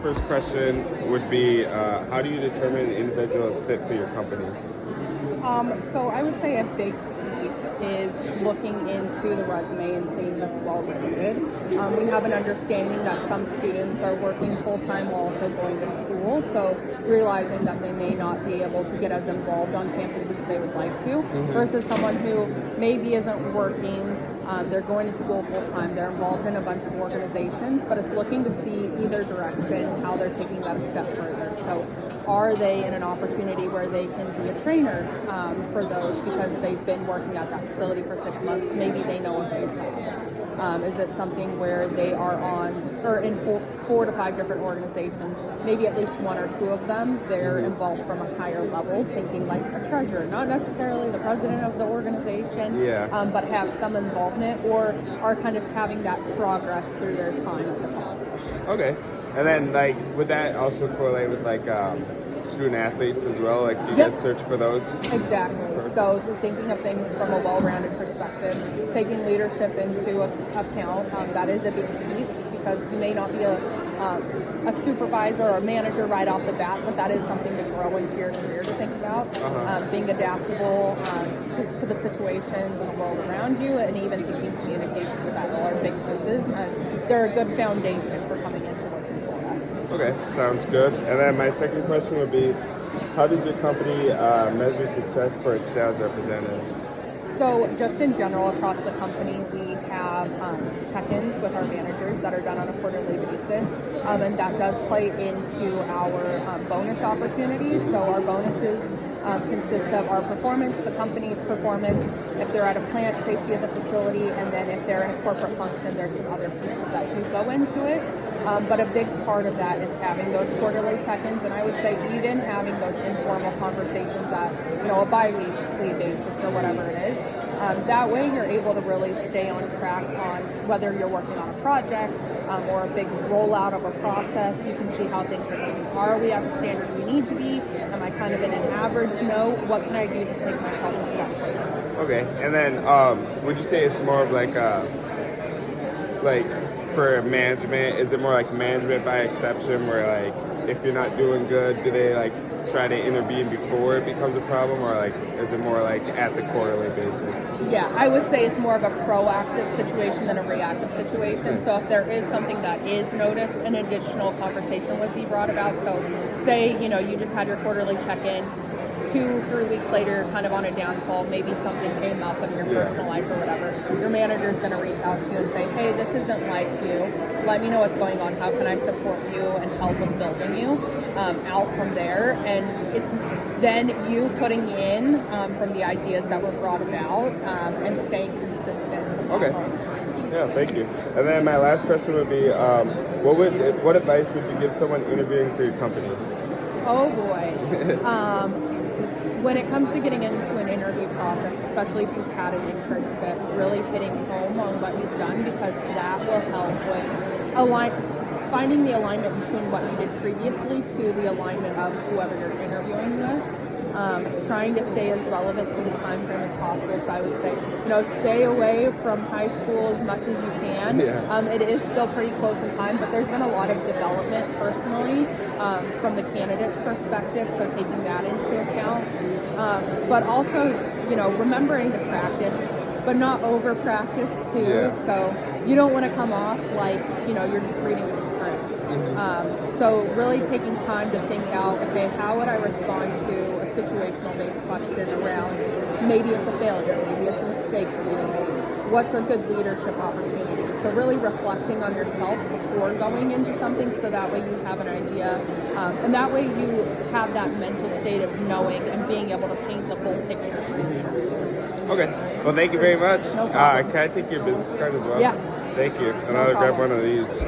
First question would be, how do you determine an individual is fit for your company? So I would say a big piece is looking into the resume and seeing that's well-rounded. We have an understanding that some students are working full-time while also going to school, so realizing that they may not be able to get as involved on campus as they would like to, versus someone who maybe isn't working, they're going to school full-time, they're involved in a bunch of organizations, but it's looking to see either direction, how they're taking that a step further. So are they in an opportunity where they can be a trainer for those because they've been working at that facility for 6 months? Maybe they know a few jobs. Is it something where they are on or in four to five different organizations? Maybe at least one or two of them they're involved from a higher level, thinking like a treasurer, not necessarily the president of the organization, but have some involvement or are kind of having that progress through their time at the college. Okay. And then, like, would that also correlate with, like, student athletes as well? Like, you guys search for those? Exactly. So thinking of things from a well-rounded perspective, taking leadership into account, that is a big piece because you may not be a supervisor or a manager right off the bat, but that is something to grow into your career to think about. Being adaptable to the situations and the world around you, and even thinking communication style are big pieces. They're a good foundation for coming into working for us. Okay, sounds good. And then my second question would be, how does your company measure success for its sales representatives? So just in general across the company, we have check-ins with our managers that are done on a quarterly basis, and that does play into our bonus opportunities. So our bonuses consist of our performance, the company's performance, if they're at a plant, safety of the facility, and then if they're in a corporate function, there's some other pieces that do go into it. But a big part of that is having those quarterly check-ins, and I would say even having those informal conversations at a bi-weekly basis or whatever it is. That way you're able to really stay on track on whether you're working on a project or a big rollout of a process. You can see how things are moving. Are we at the standard we need to be? Am I kind of in an average? No. What can I do to take myself a step further? Okay, and then would you say it's more of like for management, is it more like management by exception where like if you're not doing good, do they like try to intervene before it becomes a problem, or like is it more like at the quarterly basis? Yeah, I would say it's more of a proactive situation than a reactive situation. So if there is something that is noticed, an additional conversation would be brought about. So say, you just had your quarterly check-in, 2-3 weeks later, kind of on a downfall, maybe something came up in your personal life or whatever, your manager's going to reach out to you and say, hey, this isn't like you. Let me know what's going on. How can I support you and help with building you out from there? And it's then you putting in from the ideas that were brought about and staying consistent. Okay. Yeah, thank you. And then my last question would be, what advice would you give someone interviewing for your company? Oh boy. When it comes to getting into an interview process, especially if you've had an internship, really hitting home on what you've done, because that will help with finding the alignment between what you did previously to the alignment of whoever you're interviewing with. Trying to stay as relevant to the time frame as possible. So I would say, stay away from high school as much as you can. It is still pretty close in time, but there's been a lot of development personally from the candidate's perspective, so taking that into account. But also, remembering to practice, but not over practice too. So you don't want to come off like, you're just reading the script. So really taking time to think out, okay, how would I respond to a situational based question around maybe it's a failure, maybe it's a mistake that you made. What's a good leadership opportunity? So really reflecting on yourself before going into something, so that way you have an idea, and that way you have that mental state of knowing and being able to paint the full picture. Okay. Well, thank you very much. No problem. Can I take your business card as well? Yeah. Thank you. And I'll grab one of these.